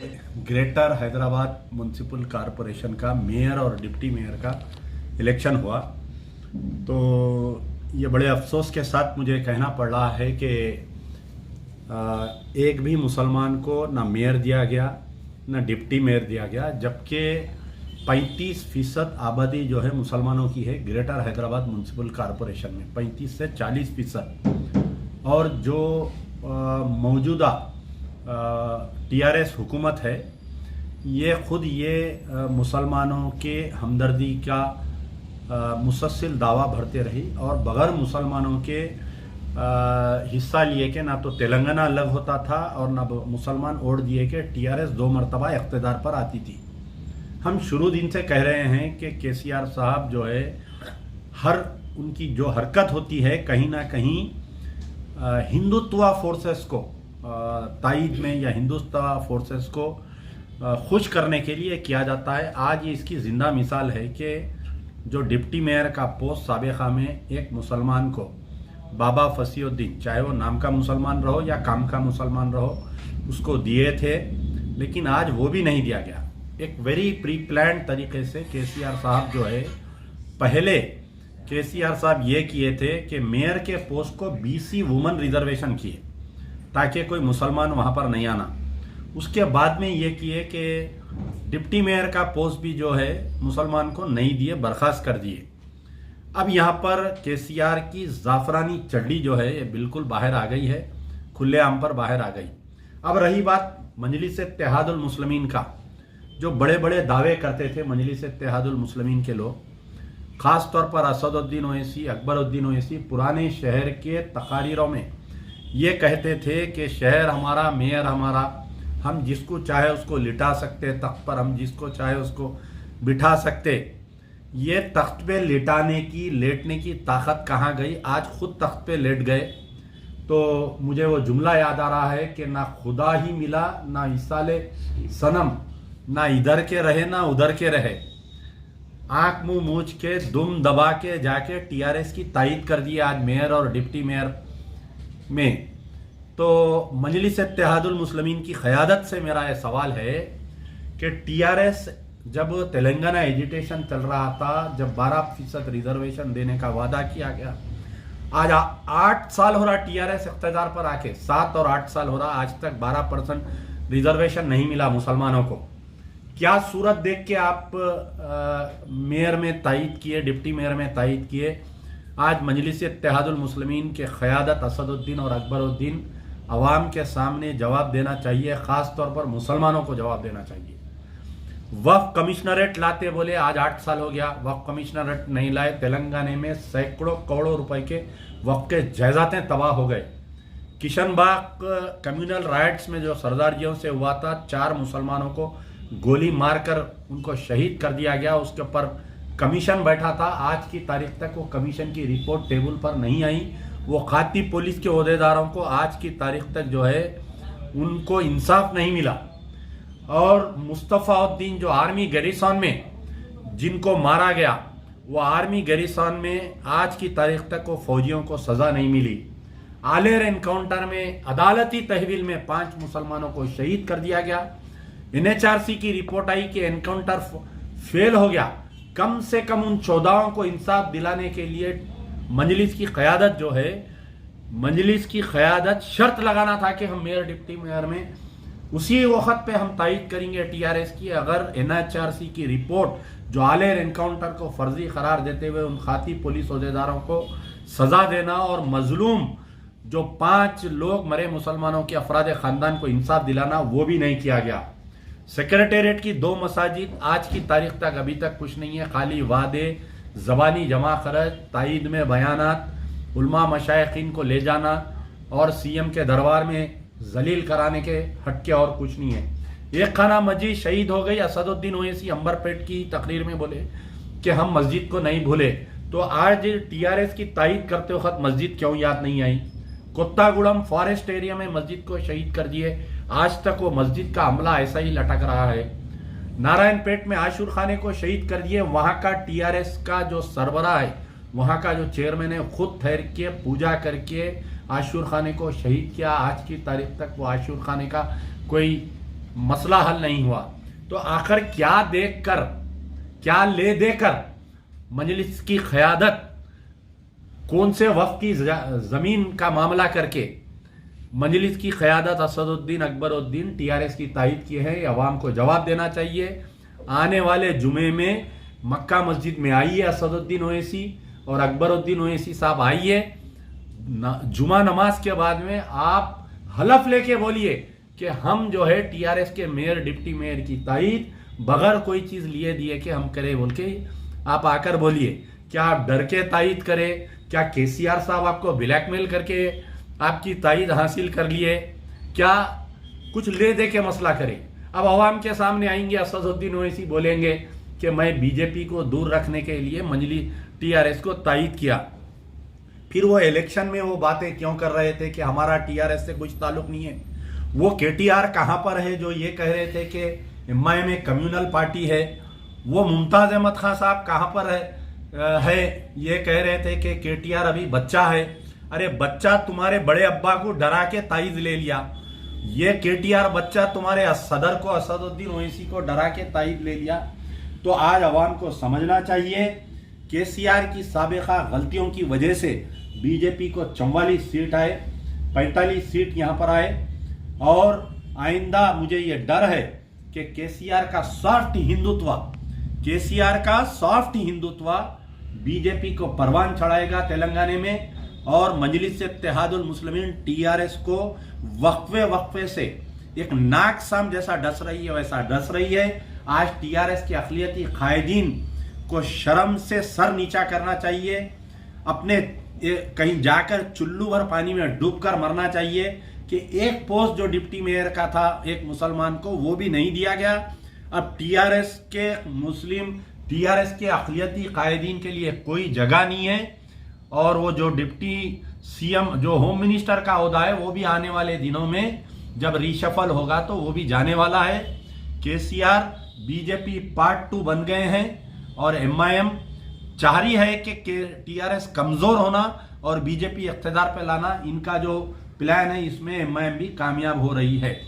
Greater Hyderabad municipal corporation का mayor और deputy mayor का इलेक्शन हुआ। तो ये बड़े अफसोस के साथ मुझे कहना पड़ रहा है कि एक भी मुसलमान को ना मेयर दिया गया ना डिप्टी मेयर दिया गया, जबकि 35% आबादी जो है मुसलमानों की है ग्रेटर हैदराबाद म्युनिसिपल कॉरपोरेशन में, 35 से 40%। और जो मौजूदा टीआरएस हुकूमत है ये खुद मुसलमानों के हमदर्दी का मुसलसल दावा भरते रही और बगैर मुसलमानों के हिस्सा लिए के ना तो तेलंगाना अलग होता था और ना मुसलमान वोट दिए के टीआरएस 2 मरतबा इख्तिदार पर आती थी। हम शुरू दिन से कह रहे हैं कि केसीआर साहब जो है हर उनकी जो हरकत होती है कहीं ना कहीं हिंदुत्व फोर्सेस को तायद में या हिंदुत्व फोर्सेस को खुश करने के लिए किया जाता है। आज ये इसकी जिंदा मिसाल है कि जो डिप्टी मेयर का पोस्ट साबिका में एक मुसलमान को बाबा फसीउद्दीन, चाहे वो नाम का मुसलमान रहो या काम का मुसलमान रहो, उसको दिए थे, लेकिन आज वो भी नहीं दिया गया। एक वेरी प्री प्लान तरीके से केसीआर साहब जो है, पहले केसीआर साहब ये किए थे कि मेयर के पोस्ट को बीसी वुमन रिजर्वेशन किए ताकि कोई मुसलमान वहाँ पर नहीं आना। उसके बाद में ये किए कि डिप्टी मेयर का पोस्ट भी जो है मुसलमान को नहीं दिए, बर्खास्त कर दिए। अब यहाँ पर केसीआर की जाफरानी चड्डी जो है ये बिल्कुल बाहर आ गई है, खुलेआम पर बाहर आ गई। अब रही बात मजलिस इत्तेहादुल मुस्लिमीन का, जो बड़े बड़े दावे करते थे मजलिस इत्तेहादुल मुस्लिमीन के लोग, ख़ास तौर पर असदुद्दीन ओवैसी, अकबरुद्दीन ओवैसी पुराने शहर के तकारीरों में ये कहते थे कि शहर हमारा, मेयर हमारा, हम जिसको चाहे उसको लिटा सकते तख्त पर, हम जिसको चाहे उसको बिठा सकते। ये तख्त पे लेटने की ताकत कहाँ गई? आज खुद तख्त पे लेट गए। तो मुझे वो जुमला याद आ रहा है कि ना खुदा ही मिला ना इसाले सनम, ना इधर के रहे ना उधर के रहे, आंख मुंह मूछ के दुम दबा के जाके टीआरएस की तायद कर दी आज मेयर और डिप्टी मेयर में। तो मजलिस इत्तेहादुल मुस्लिमीन की क़यादत से मेरा यह सवाल है कि टीआरएस जब तेलंगाना एजिटेशन चल रहा था, जब 12% रिजर्वेशन देने का वादा किया गया, आज 8 साल हो रहा टीआरएस इख्तिदार पर आके, 7 और 8 साल हो रहा, आज तक 12% रिजर्वेशन नहीं मिला मुसलमानों को। क्या सूरत देख के आप मेयर में तायद किए, डिप्टी मेयर में तायद किए? आज मजलिस इत्तेहादुल मुस्लिमीन के क़यादत असदुद्दीन और अकबरुद्दीन अवाम के सामने जवाब देना चाहिए, ख़ास तौर पर मुसलमानों को जवाब देना चाहिए। वक्फ कमिश्नरेट लाते बोले, आज 8 साल हो गया, वक्फ कमिश्नरेट नहीं लाए। तेलंगाना में सैकड़ों करोड़ों रुपए के वक्फ के जायदातें तबाह हो गए। किशनबाग कम्युनल राइट्स में जो सरदारजियों से हुआ था, 4 मुसलमानों को गोली मारकर उनको शहीद कर दिया गया, उसके ऊपर कमीशन बैठा था। आज की तारीख तक वो कमीशन की रिपोर्ट टेबल पर नहीं आई। वो खाती पुलिस के ओहदेदारों को आज की तारीख तक जो है उनको इंसाफ नहीं मिला। और मुस्तफ़ाउद्दीन जो आर्मी गैरिसन में जिनको मारा गया, वो आर्मी गैरिसन में आज की तारीख तक वो फौजियों को सज़ा नहीं मिली। आलेर एनकाउंटर में अदालती तहवील में 5 मुसलमानों को शहीद कर दिया गया। एनएचआरसी की रिपोर्ट आई कि एनकाउंटर फेल हो गया। कम से कम उन 14 को इंसाफ दिलाने के लिए मजलिस की क़यादत जो है, मजलिस की क़यादत शर्त लगाना था कि हम मेयर डिप्टी मेयर में उसी वक्त पे हम तायद करेंगे टीआरएस की, अगर एनएचआरसी की रिपोर्ट जो आलेर एनकाउंटर को फर्जी करार देते हुए उन खाती पुलिस ओहदेदारों को सज़ा देना और मजलूम जो 5 लोग मरे मुसलमानों के अफराद ख़ानदान को इंसाफ दिलाना, वो भी नहीं किया गया। सेक्रेटेरिएट की 2 मसाजिद आज की तारीख तक अभी तक कुछ नहीं है, खाली वादे, ज़बानी जमा खरच, तायद में बयानात, उलमा मशाइखीन को ले जाना और सीएम के दरबार में जलील कराने के हटके और कुछ नहीं है। एक खाना मस्जिद शहीद हो गई। असदुद्दीन ओवैसी अंबरपेट की तकरीर में बोले कि हम मस्जिद को नहीं भूले, तो आज टीआरएस की तायद करते वक्त मस्जिद क्यों याद नहीं आई? कोत्तागुड़म फॉरेस्ट एरिया में मस्जिद को शहीद कर दिए, आज तक वो मस्जिद का अमला ऐसा ही लटक रहा है। नारायणपेट में आशूर खाने को शहीद कर दिए, वहाँ का टीआरएस का जो सरबराह है, वहाँ का जो चेयरमैन है, खुद ठहर के पूजा करके आशूर खाने को शहीद किया। आज की तारीख तक वो आशूर खाने का कोई मसला हल नहीं हुआ, तो आखिर क्या देखकर, क्या ले देकर मजलिस की क़यादत कौन से वक्त की ज़मीन का मामला करके मजलिस की क़यादत असदुद्दीन अकबरुद्दीन टीआरएस की तायद की है, अवाम को जवाब देना चाहिए। आने वाले जुमे में मक्का मस्जिद में आइए असदुद्दीन ओवैसी और अकबरुद्दीन ओवैसी साहब आइए, जुमा नमाज के बाद में आप हलफ लेके बोलिए कि हम जो है टीआरएस के मेयर डिप्टी मेयर की तायद बगैर कोई चीज़ लिए दिए कि हम करें बोल के आप आकर बोलिए। क्या आप डर के तायद करें? क्या केसीआर साहब आपको ब्लैकमेल करके आपकी तायद हासिल कर लिए? क्या कुछ ले दे के मसला करें? अब अवाम के सामने आएंगे असदुद्दीन ओवैसी, बोलेंगे कि मैं बीजेपी को दूर रखने के लिए मजलिस टीआरएस को तायद किया। फिर वो इलेक्शन में वो बातें क्यों कर रहे थे कि हमारा टीआरएस से कुछ ताल्लुक नहीं है? वो केटीआर कहाँ पर है जो ये कह रहे थे कि एमआईएम एक कम्युनल पार्टी है? वो मुमताज अहमद खान साहब कहाँ पर है ये कह रहे थे कि केटीआर अभी बच्चा है? अरे बच्चा तुम्हारे बड़े अब्बा को डरा के तायद ले लिया, ये केटीआर बच्चा तुम्हारे सदर को असदुद्दीन ओवैसी को डरा के तायद ले लिया। तो आज अवाम को समझना चाहिए केसीआर की साबिका गलतियों की वजह से बीजेपी को 44 सीट आए, 45 सीट यहाँ पर आए, और आइंदा मुझे ये डर है कि केसीआर का सॉफ्ट हिंदुत्व बीजेपी को परवान चढ़ाएगा तेलंगाना में, और मजलिस इत्तेहादुल मुस्लिमीन टीआरएस को वक्फे से एक नाकसाम जैसा डस रही है वैसा डस रही है। आज टीआरएस के अक़लियती कायदीन को शर्म से सर नीचा करना चाहिए, अपने कहीं जाकर चुल्लू भर पानी में डूबकर मरना चाहिए कि एक पोस्ट जो डिप्टी मेयर का था एक मुसलमान को वो भी नहीं दिया गया। अब टीआरएस के अक़लियती कायदीन के लिए कोई जगह नहीं है, और वो जो डिप्टी सीएम जो होम मिनिस्टर का ओहदा है वो भी आने वाले दिनों में जब रीशफल होगा तो वो भी जाने वाला है। केसीआर बीजेपी पार्ट 2 बन गए हैं, और एमआईएम चाह रही है कि टीआरएस कमजोर होना और बीजेपी इख्तिदार पे लाना, इनका जो प्लान है इसमें एमआईएम भी कामयाब हो रही है।